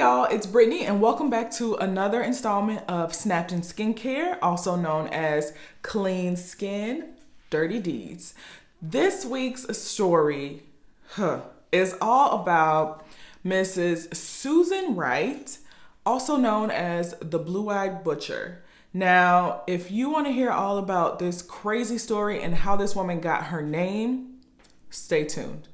y'all, it's Brittany and welcome back to another installment of Snapped in Skincare, also known as Clean Skin, Dirty Deeds. This week's story is all about Mrs. Susan Wright, also known as the Blue-Eyed Butcher. Now, if you want to hear all about this crazy story and how this woman got her name, stay tuned.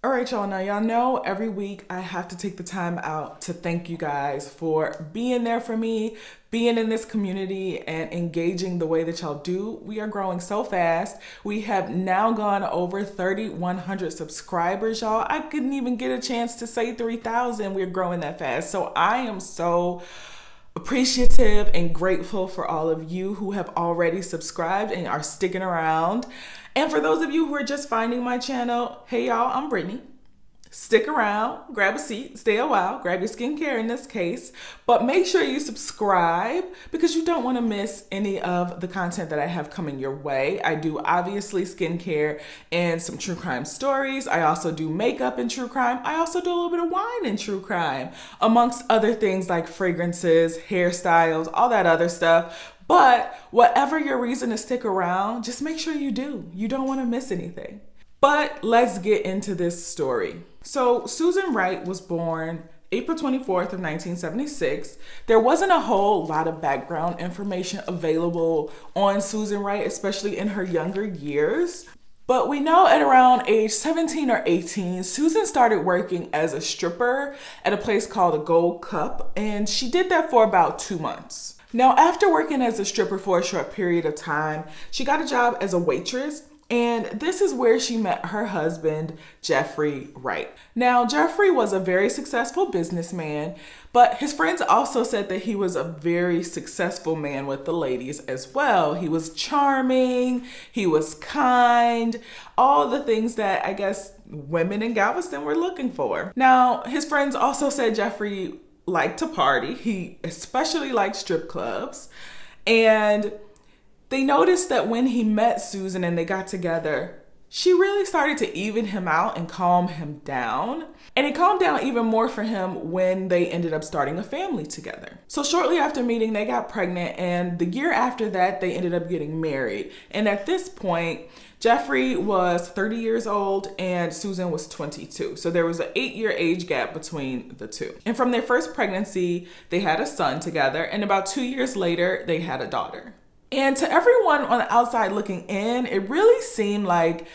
All right, y'all. Now, y'all know every week I have to take the time out to thank you guys for being there for me, being in this community, and engaging the way that y'all do. We are growing so fast. We have now gone over 3,100 subscribers, y'all. I couldn't even get a chance to say 3,000. We're growing that fast. So I am so appreciative and grateful for all of you who have already subscribed and are sticking around. And for those of you who are just finding my channel, hey y'all, I'm Brittany. Stick around, grab a seat, stay a while, grab your skincare in this case, but make sure you subscribe because you don't want to miss any of the content that I have coming your way. I do obviously skincare and some true crime stories. I also do makeup in true crime. I also do a little bit of wine in true crime, amongst other things like fragrances, hairstyles, all that other stuff. But whatever your reason to stick around, just make sure you do. You don't want to miss anything. But let's get into this story. So Susan Wright was born April 24th of 1976. There wasn't a whole lot of background information available on Susan Wright, especially in her younger years. But we know at around age 17 or 18, Susan started working as a stripper at a place called the Gold Cup, and she did that for about 2 months. Now, after working as a stripper for a short period of time, she got a job as a waitress, and this is where she met her husband, Jeffrey Wright. Now, Jeffrey was a very successful businessman, but his friends also said that he was a very successful man with the ladies as well. He was charming, he was kind, all the things that I guess women in Galveston were looking for. Now, his friends also said Jeffrey liked to party. He especially liked strip clubs, and they noticed that when he met Susan and they got together, she really started to even him out and calm him down. And it calmed down even more for him when they ended up starting a family together. So shortly after meeting, they got pregnant, and the year after that, they ended up getting married. And at this point, Jeffrey was 30 years old and Susan was 22. So there was an 8-year age gap between the two. And from their first pregnancy, they had a son together. And about 2 years later, they had a daughter. And to everyone on the outside looking in, it really seemed like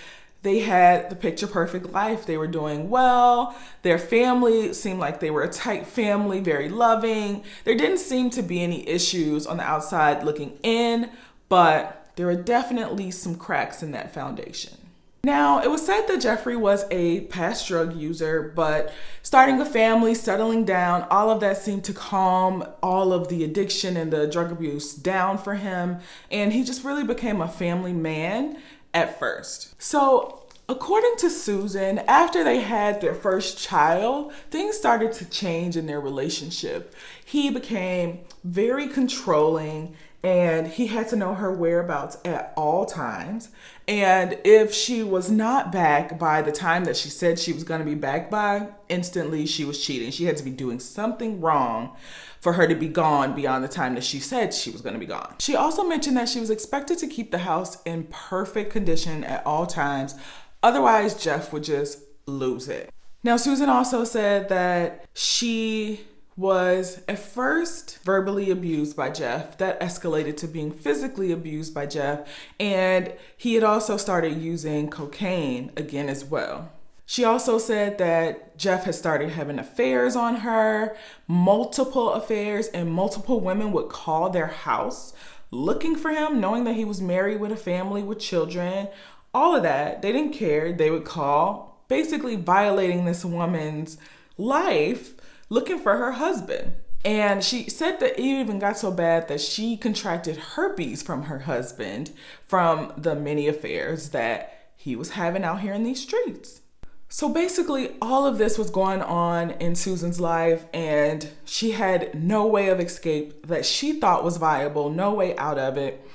they had the picture perfect life. They were doing well. Their family seemed like they were a tight family, very loving. There didn't seem to be any issues on the outside looking in, but there were definitely some cracks in that foundation. Now, it was said that Jeffrey was a past drug user, but starting a family, settling down, all of that seemed to calm all of the addiction and the drug abuse down for him. And he just really became a family man at first. So according to Susan, after they had their first child, things started to change in their relationship. He became very controlling, and he had to know her whereabouts at all times. And if she was not back by the time that she said she was going to be back by, instantly she was cheating. She had to be doing something wrong for her to be gone beyond the time that she said she was going to be gone. She also mentioned that she was expected to keep the house in perfect condition at all times. Otherwise, Jeff would just lose it. Now, Susan also said that she was at first verbally abused by Jeff. That escalated to being physically abused by Jeff. And he had also started using cocaine again as well. She also said that Jeff had started having affairs on her, multiple affairs, and multiple women would call their house looking for him, knowing that he was married with a family with children. All of that, they didn't care. They would call, basically violating this woman's life, looking for her husband. And she said that it even got so bad that she contracted herpes from her husband from the many affairs that he was having out here in these streets. So basically, all of this was going on in Susan's life, and she had no way of escape that she thought was viable, no way out of it.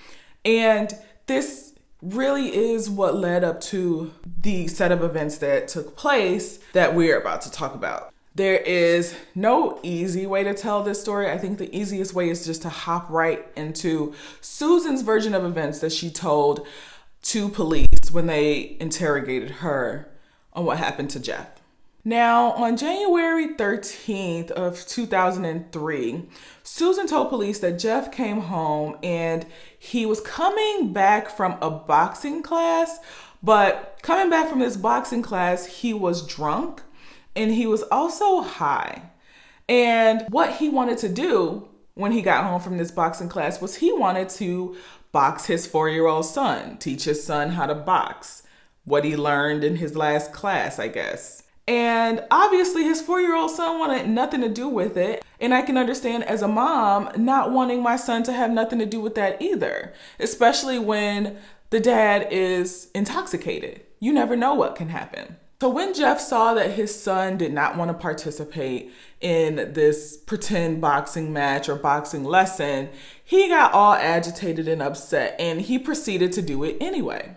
And this really is what led up to the set of events that took place that we're about to talk about. There is no easy way to tell this story. I think the easiest way is just to hop right into Susan's version of events that she told to police when they interrogated her on what happened to Jeff. Now, on January 13th of 2003, Susan told police that Jeff came home and he was coming back from a boxing class, but coming back from this boxing class, he was drunk and he was also high. And what he wanted to do when he got home from this boxing class was he wanted to box his 4-year-old son, teach his son how to box. What he learned in his last class, I guess. And obviously his 4-year-old son wanted nothing to do with it. And I can understand as a mom not wanting my son to have nothing to do with that either, especially when the dad is intoxicated. You never know what can happen. So when Jeff saw that his son did not want to participate in this pretend boxing match or boxing lesson, he got all agitated and upset, and he proceeded to do it anyway.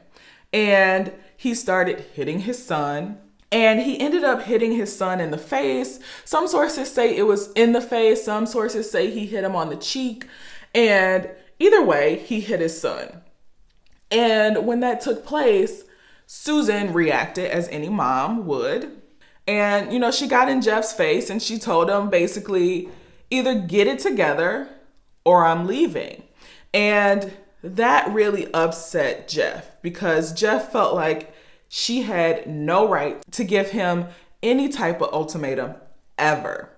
And he started hitting his son, and he ended up hitting his son in the face. Some sources say it was in the face. Some sources say he hit him on the cheek. And either way, he hit his son. And when that took place, Susan reacted as any mom would. And, she got in Jeff's face and she told him basically, either get it together or I'm leaving. And that really upset Jeff because Jeff felt like she had no right to give him any type of ultimatum ever.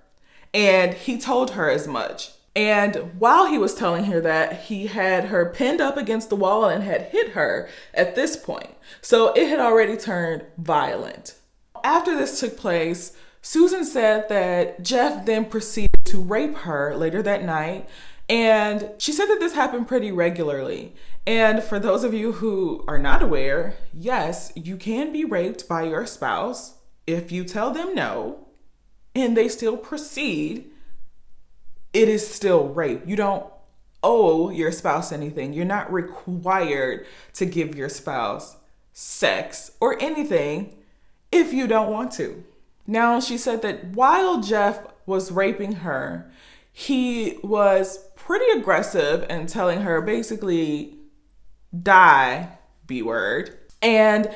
And he told her as much. And while he was telling her that, he had her pinned up against the wall and had hit her at this point. So it had already turned violent. After this took place, Susan said that Jeff then proceeded to rape her later that night. And she said that this happened pretty regularly. And for those of you who are not aware, yes, you can be raped by your spouse if you tell them no and they still proceed. It is still rape. You don't owe your spouse anything. You're not required to give your spouse sex or anything if you don't want to. Now, she said that while Jeff was raping her, he was pretty aggressive and telling her basically, die, B word. And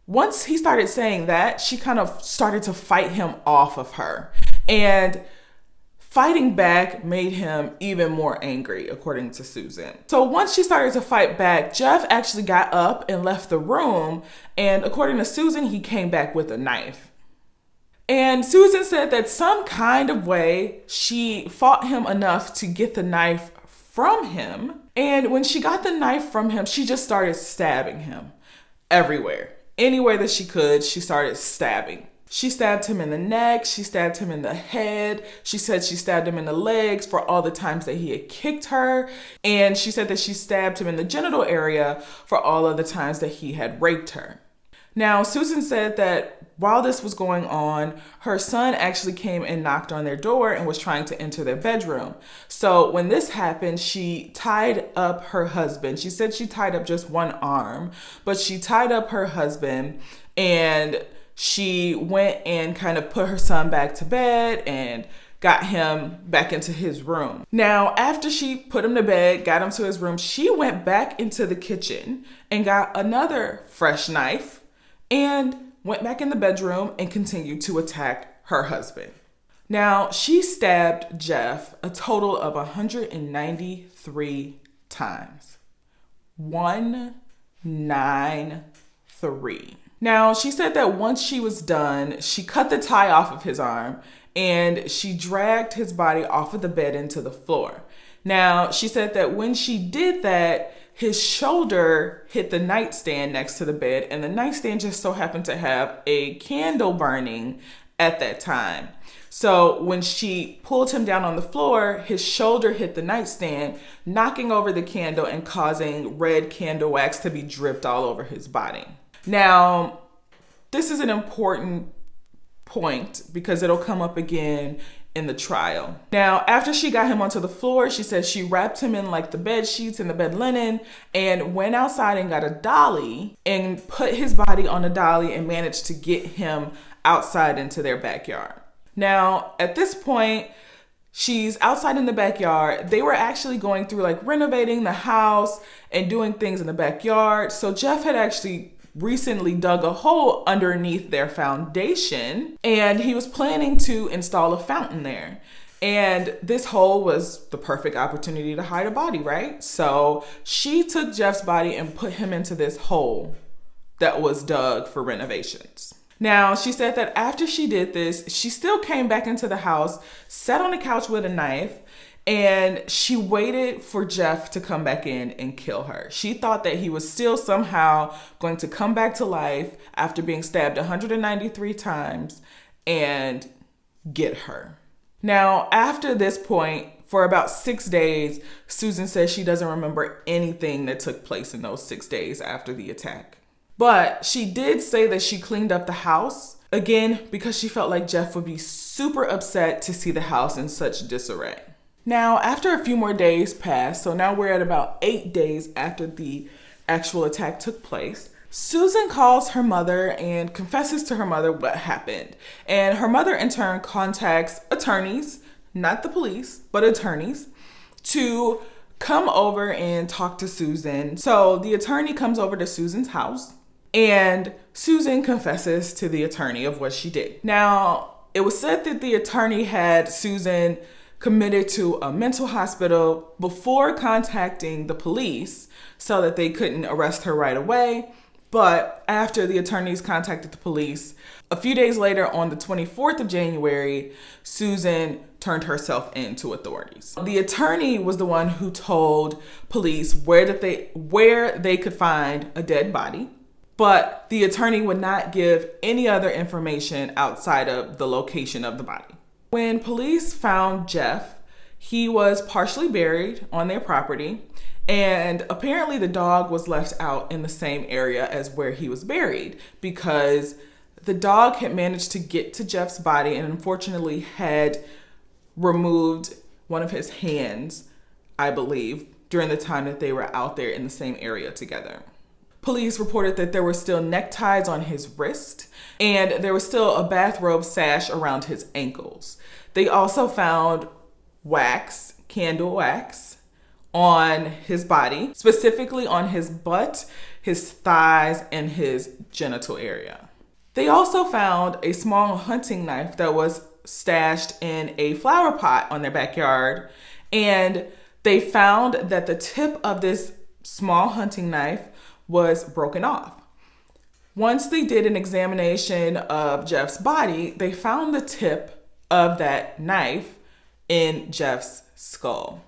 once he started saying that, she kind of started to fight him off of her. And fighting back made him even more angry, according to Susan. So once she started to fight back, Jeff actually got up and left the room. And according to Susan, he came back with a knife. And Susan said that some kind of way she fought him enough to get the knife from him. And when she got the knife from him, she just started stabbing him everywhere. Anywhere that she could, she started stabbing. She stabbed him in the neck. She stabbed him in the head. She said she stabbed him in the legs for all the times that he had kicked her. And she said that she stabbed him in the genital area for all of the times that he had raped her. Now, Susan said that while this was going on, her son actually came and knocked on their door and was trying to enter their bedroom. So when this happened, she tied up her husband. She said she tied up just one arm, but she tied up her husband and she went and kind of put her son back to bed and got him back into his room. Now, after she put him to bed, got him to his room, she went back into the kitchen and got another fresh knife and went back in the bedroom and continued to attack her husband. Now, she stabbed Jeff a total of 193 times. 193. Now, she said that once she was done, she cut the tie off of his arm and she dragged his body off of the bed into the floor. Now, she said that when she did that, his shoulder hit the nightstand next to the bed, and the nightstand just so happened to have a candle burning at that time. So when she pulled him down on the floor, his shoulder hit the nightstand, knocking over the candle and causing red candle wax to be dripped all over his body. Now, this is an important point because it'll come up again in the trial. Now, after she got him onto the floor, she said she wrapped him in like the bed sheets and the bed linen and went outside and got a dolly and put his body on a dolly and managed to get him outside into their backyard. Now, at this point, she's outside in the backyard. They were actually going through like renovating the house and doing things in the backyard. So Jeff had actually recently dug a hole underneath their foundation and he was planning to install a fountain there. And this hole was the perfect opportunity to hide a body, right? So she took Jeff's body and put him into this hole that was dug for renovations. Now, she said that after she did this, she still came back into the house, sat on the couch with a knife, and she waited for Jeff to come back in and kill her. She thought that he was still somehow going to come back to life after being stabbed 193 times and get her. Now, after this point, for about 6 days, Susan says she doesn't remember anything that took place in those 6 days after the attack. But she did say that she cleaned up the house, again, because she felt like Jeff would be super upset to see the house in such disarray. Now, after a few more days passed, so now we're at about 8 days after the actual attack took place, Susan calls her mother and confesses to her mother what happened. And her mother in turn contacts attorneys, not the police, but attorneys, to come over and talk to Susan. So the attorney comes over to Susan's house and Susan confesses to the attorney of what she did. Now, it was said that the attorney had Susan committed to a mental hospital before contacting the police so that they couldn't arrest her right away. But after the attorneys contacted the police, a few days later on the 24th of January, Susan turned herself in to authorities. The attorney was the one who told police where they could find a dead body, but the attorney would not give any other information outside of the location of the body. When police found Jeff, he was partially buried on their property, and apparently the dog was left out in the same area as where he was buried because the dog had managed to get to Jeff's body and unfortunately had removed one of his hands, I believe, during the time that they were out there in the same area together. Police reported that there were still neckties on his wrist and there was still a bathrobe sash around his ankles. They also found wax, candle wax, on his body, specifically on his butt, his thighs, and his genital area. They also found a small hunting knife that was stashed in a flower pot on their backyard, and they found that the tip of this small hunting knife was broken off. Once they did an examination of Jeff's body, they found the tip of that knife in Jeff's skull.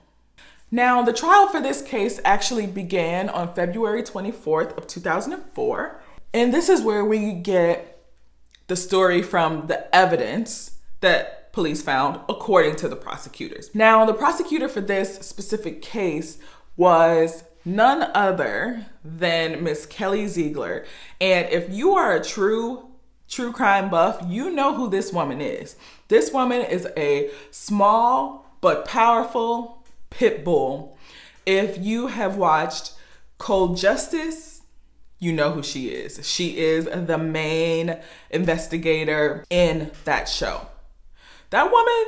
Now, the trial for this case actually began on February 24th of 2004. And this is where we get the story from the evidence that police found, according to the prosecutors. Now, the prosecutor for this specific case was none other than Miss Kelly Ziegler. And if you are a true crime buff, you know who this woman is. This woman is a small but powerful pit bull. If you have watched Cold Justice, you know who she is. She is the main investigator in that show. That woman,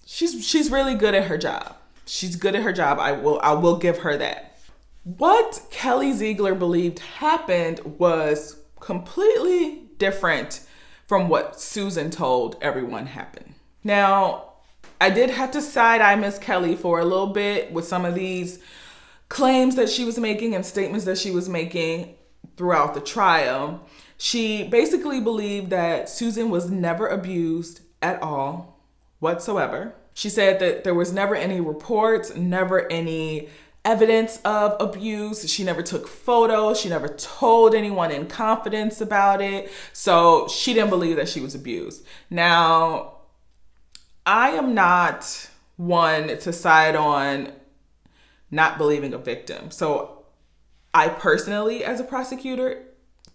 she's really good at her job. She's good at her job. I will give her that. What Kelly Ziegler believed happened was completely different from what Susan told everyone happened. Now, I did have to side-eye Miss Kelly for a little bit with some of these claims that she was making and statements that she was making throughout the trial. She basically believed that Susan was never abused at all whatsoever. She said that there was never any reports, never any evidence of abuse. She never took photos. She never told anyone in confidence about it. So she didn't believe that she was abused. Now, I am not one to side on not believing a victim. So I personally, as a prosecutor,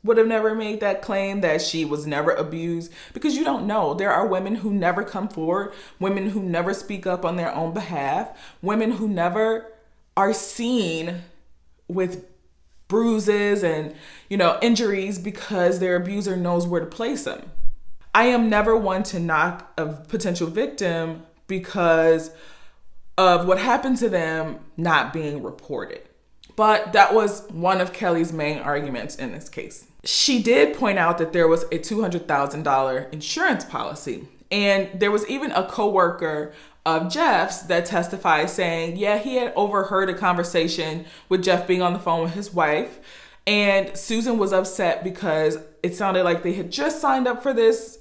would have never made that claim that she was never abused, because you don't know. There are women who never come forward, women who never speak up on their own behalf, women who never are seen with bruises and, injuries because their abuser knows where to place them. I am never one to knock a potential victim because of what happened to them not being reported. But that was one of Kelly's main arguments in this case. She did point out that there was a $200,000 insurance policy. And there was even a coworker of Jeff's that testified saying, yeah, he had overheard a conversation with Jeff being on the phone with his wife. And Susan was upset because it sounded like they had just signed up for this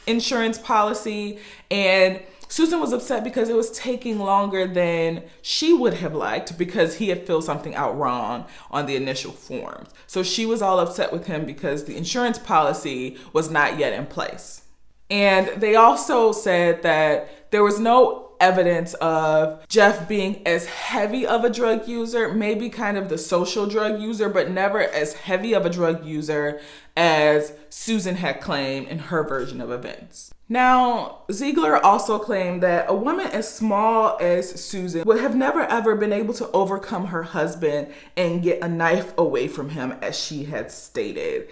insurance policy, and Susan was upset because it was taking longer than she would have liked because he had filled something out wrong on the initial forms. So she was all upset with him because the insurance policy was not yet in place. And they also said that there was no evidence of Jeff being as heavy of a drug user, maybe kind of the social drug user, but never as heavy of a drug user as Susan had claimed in her version of events. Now, Ziegler also claimed that a woman as small as Susan would have never ever been able to overcome her husband and get a knife away from him, as she had stated.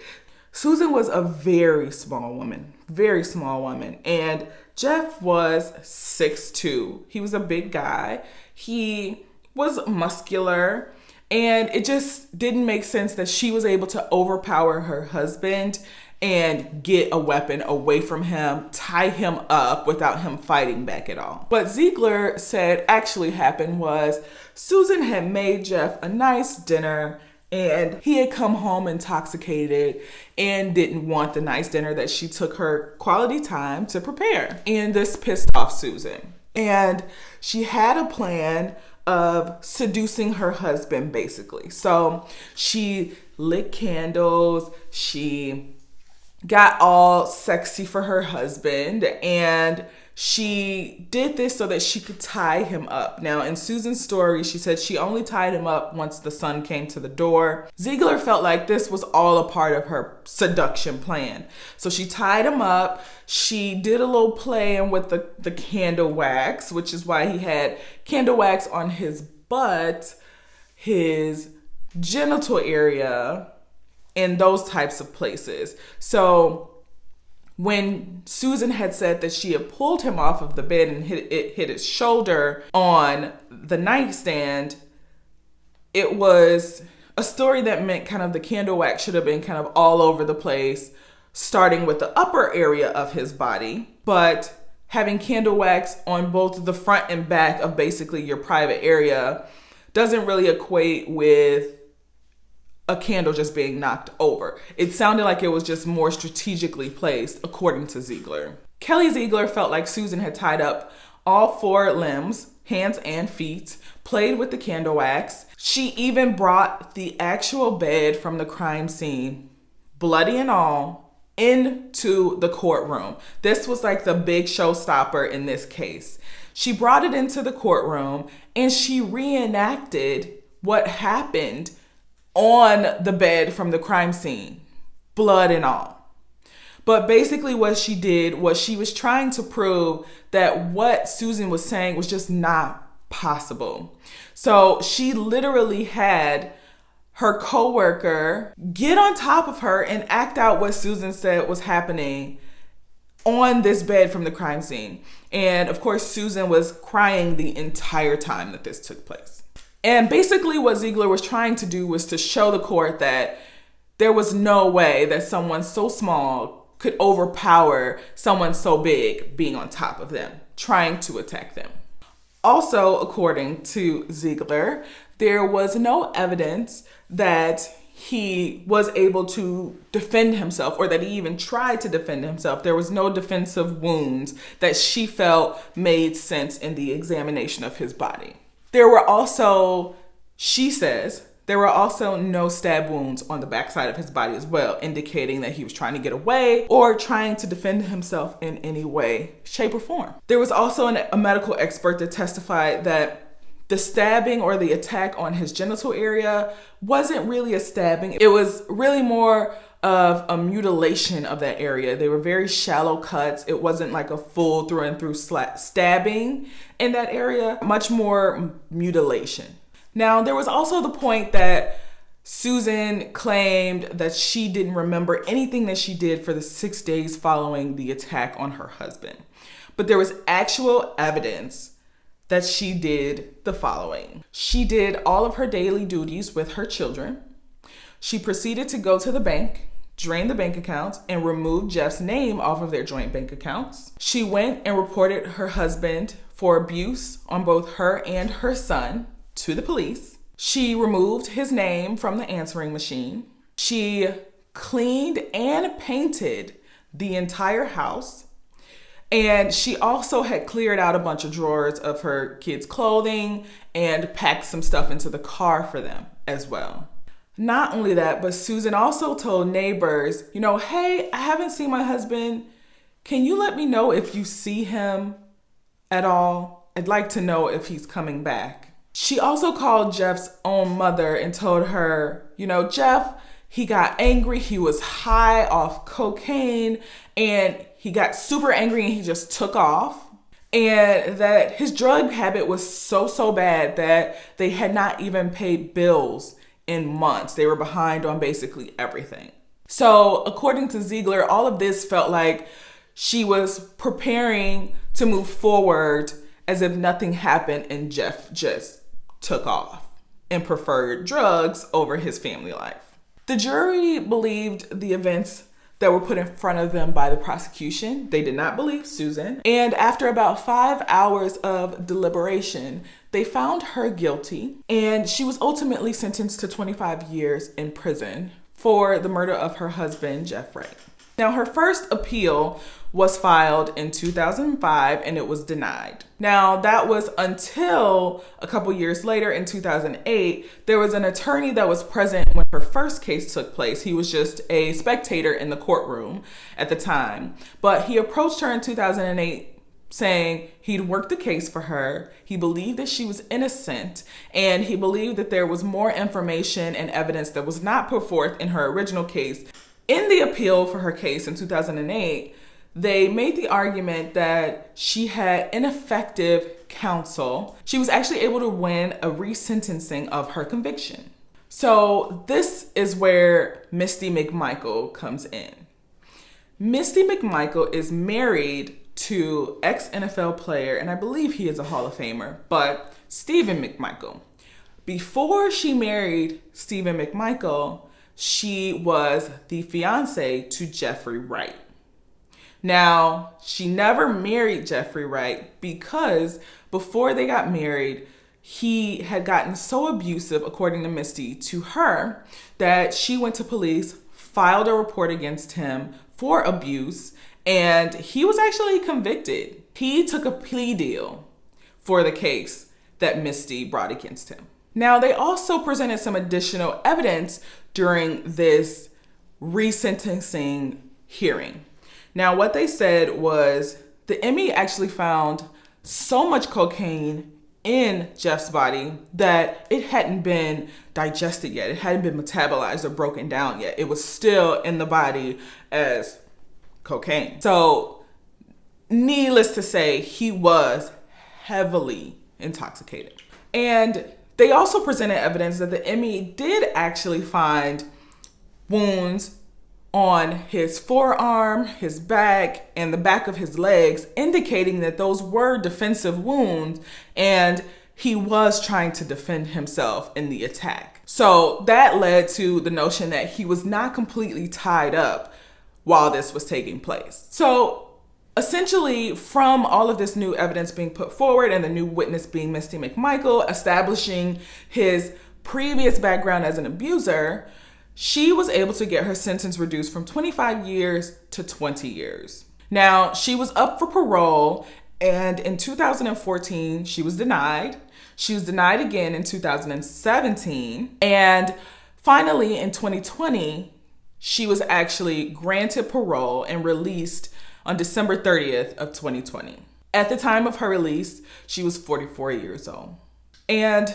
Susan was a very small woman, and Jeff was 6'2". He was a big guy. He was muscular, and it just didn't make sense that she was able to overpower her husband and get a weapon away from him, tie him up without him fighting back at all. What Ziegler said actually happened was Susan had made Jeff a nice dinner, and he had come home intoxicated and didn't want the nice dinner that she took her quality time to prepare. And this pissed off Susan. And she had a plan of seducing her husband, basically. So she lit candles, she got all sexy for her husband, and she did this so that she could tie him up. Now, in Susan's story, she said she only tied him up once the son came to the door. Ziegler felt like this was all a part of her seduction plan. So she tied him up. She did a little playing with the candle wax, which is why he had candle wax on his butt, his genital area, and those types of places. So when Susan had said that she had pulled him off of the bed and hit his shoulder on the nightstand, it was a story that meant kind of the candle wax should have been kind of all over the place, starting with the upper area of his body, but having candle wax on both the front and back of basically your private area doesn't really equate with a candle just being knocked over. It sounded like it was just more strategically placed, according to Ziegler. Kelly Ziegler felt like Susan had tied up all 4 limbs, hands and feet, played with the candle wax. She even brought the actual bed from the crime scene, bloody and all, into the courtroom. This was like the big showstopper in this case. She brought it into the courtroom and she reenacted what happened on the bed from the crime scene, blood and all. But basically what she did was she was trying to prove that what Susan was saying was just not possible. So she literally had her coworker get on top of her and act out what Susan said was happening on this bed from the crime scene. And of course, Susan was crying the entire time that this took place. And basically what Ziegler was trying to do was to show the court that there was no way that someone so small could overpower someone so big being on top of them, trying to attack them. Also, according to Ziegler, there was no evidence that he was able to defend himself or that he even tried to defend himself. There was no defensive wounds that she felt made sense in the examination of his body. There were also, she says, there were also no stab wounds on the backside of his body as well, indicating that he was trying to get away or trying to defend himself in any way, shape, or form. There was also a medical expert that testified that The stabbing or the attack on his genital area wasn't really a stabbing. It was really more of a mutilation of that area. They were very shallow cuts. It wasn't like a full through and through stabbing in that area, much more mutilation. Now, there was also the point that Susan claimed that she didn't remember anything that she did for the 6 days following the attack on her husband. But there was actual evidence that she did the following. She did all of her daily duties with her children. She proceeded to go to the bank, drain the bank accounts, and remove Jeff's name off of their joint bank accounts. She went and reported her husband for abuse on both her and her son to the police. She removed his name from the answering machine. She cleaned and painted the entire house. And she also had cleared out a bunch of drawers of her kids' clothing and packed some stuff into the car for them as well. Not only that, but Susan also told neighbors, hey, I haven't seen my husband. Can you let me know if you see him at all? I'd like to know if he's coming back. She also called Jeff's own mother and told her, Jeff, he got angry. He was high off cocaine and he got super angry and he just took off. And that his drug habit was so bad that they had not even paid bills in months. They were behind on basically everything. So according to Ziegler, all of this felt like she was preparing to move forward as if nothing happened and Jeff just took off and preferred drugs over his family life. The jury believed the events that were put in front of them by the prosecution. They did not believe Susan. And after about 5 hours of deliberation, they found her guilty, and she was ultimately sentenced to 25 years in prison for the murder of her husband, Jeff Wright. Now, her first appeal was filed in 2005 and it was denied. Now, that was until a couple years later in 2008, there was an attorney that was present when her first case took place. He was just a spectator in the courtroom at the time, but he approached her in 2008 saying he'd worked the case for her. He believed that she was innocent, and he believed that there was more information and evidence that was not put forth in her original case. In the appeal for her case in 2008, they made the argument that she had ineffective counsel. She was actually able to win a resentencing of her conviction. So this is where Misty McMichael comes in. Misty McMichael is married to ex-NFL player, and I believe he is a Hall of Famer, but Stephen McMichael. Before she married Stephen McMichael, she was the fiance to Jeffrey Wright. Now, she never married Jeffrey Wright because before they got married, he had gotten so abusive, according to Misty, to her that she went to police, filed a report against him for abuse, and he was actually convicted. He took a plea deal for the case that Misty brought against him. Now, they also presented some additional evidence during this resentencing hearing. Now, what they said was the ME actually found so much cocaine in Jeff's body that it hadn't been digested yet. It hadn't been metabolized or broken down yet. It was still in the body as cocaine. So, needless to say, he was heavily intoxicated. And they also presented evidence that the ME did actually find wounds on his forearm, his back, and the back of his legs, indicating that those were defensive wounds and he was trying to defend himself in the attack. So that led to the notion that he was not completely tied up while this was taking place. So essentially, from all of this new evidence being put forward and the new witness being Misty McMichael, establishing his previous background as an abuser, she was able to get her sentence reduced from 25 years to 20 years. Now, she was up for parole, and in 2014, she was denied. She was denied again in 2017, and finally in 2020, she was actually granted parole and released on December 30th of 2020. At the time of her release, she was 44 years old. And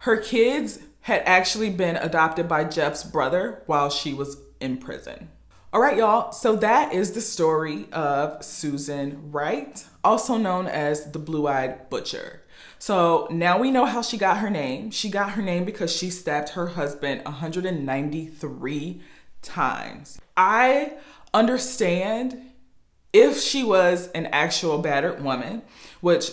her kids had actually been adopted by Jeff's brother while she was in prison. All right, y'all. So that is the story of Susan Wright, also known as the Blue-Eyed Butcher. So now we know how she got her name. She got her name because she stabbed her husband 193 times. I understand if she was an actual battered woman, which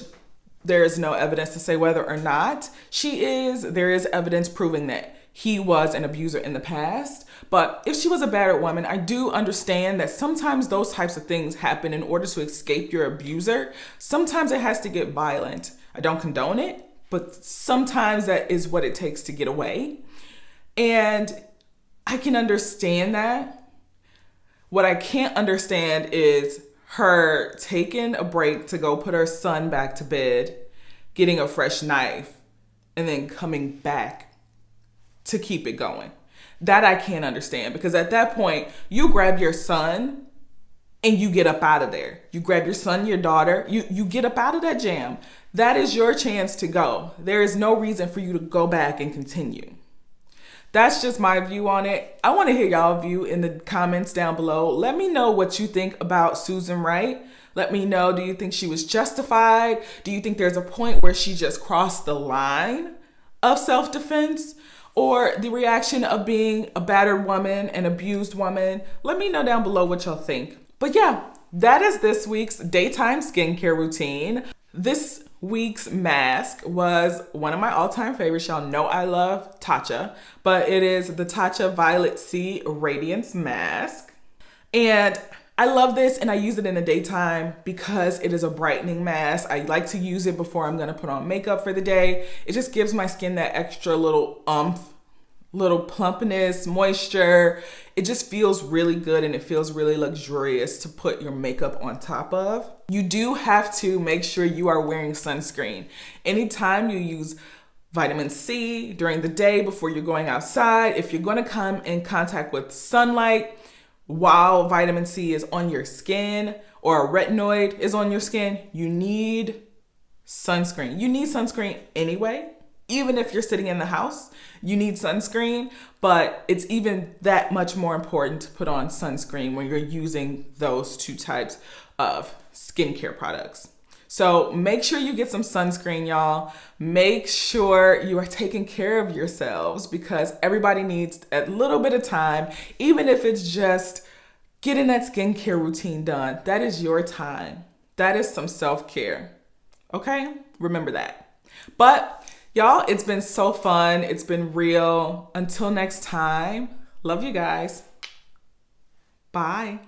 there is no evidence to say whether or not she is. There is evidence proving that he was an abuser in the past. But if she was a battered woman, I do understand that sometimes those types of things happen in order to escape your abuser. Sometimes it has to get violent. I don't condone it, but sometimes that is what it takes to get away. And I can understand that. What I can't understand is her taking a break to go put her son back to bed, getting a fresh knife, and then coming back to keep it going. That I can't understand, because at that point, you grab your son and you get up out of there. You grab your son, your daughter, you get up out of that jam. That is your chance to go. There is no reason for you to go back and continue. That's just my view on it. I want to hear y'all view in the comments down below. Let me know what you think about Susan Wright. Let me know, do you think she was justified? Do you think there's a point where she just crossed the line of self-defense? Or the reaction of being a battered woman, an abused woman? Let me know down below what y'all think. But yeah, that is this week's daytime skincare routine. This week's mask was one of my all-time favorites. Y'all know I love Tatcha, but it is the Tatcha Violet-C Radiance Mask. And I love this, and I use it in the daytime because it is a brightening mask. I like to use it before I'm gonna put on makeup for the day. It just gives my skin that extra little little plumpness, moisture. It just feels really good, and it feels really luxurious to put your makeup on top of. You do have to make sure you are wearing sunscreen. Anytime you use vitamin C during the day before you're going outside, if you're gonna come in contact with sunlight while vitamin C is on your skin or a retinoid is on your skin, you need sunscreen. You need sunscreen anyway. Even if you're sitting in the house, you need sunscreen, but it's even that much more important to put on sunscreen when you're using those two types of skincare products. So make sure you get some sunscreen, y'all. Make sure you are taking care of yourselves, because everybody needs a little bit of time, even if it's just getting that skincare routine done. That is your time. That is some self-care. Okay? Remember that. But y'all, it's been so fun. It's been real. Until next time, love you guys. Bye.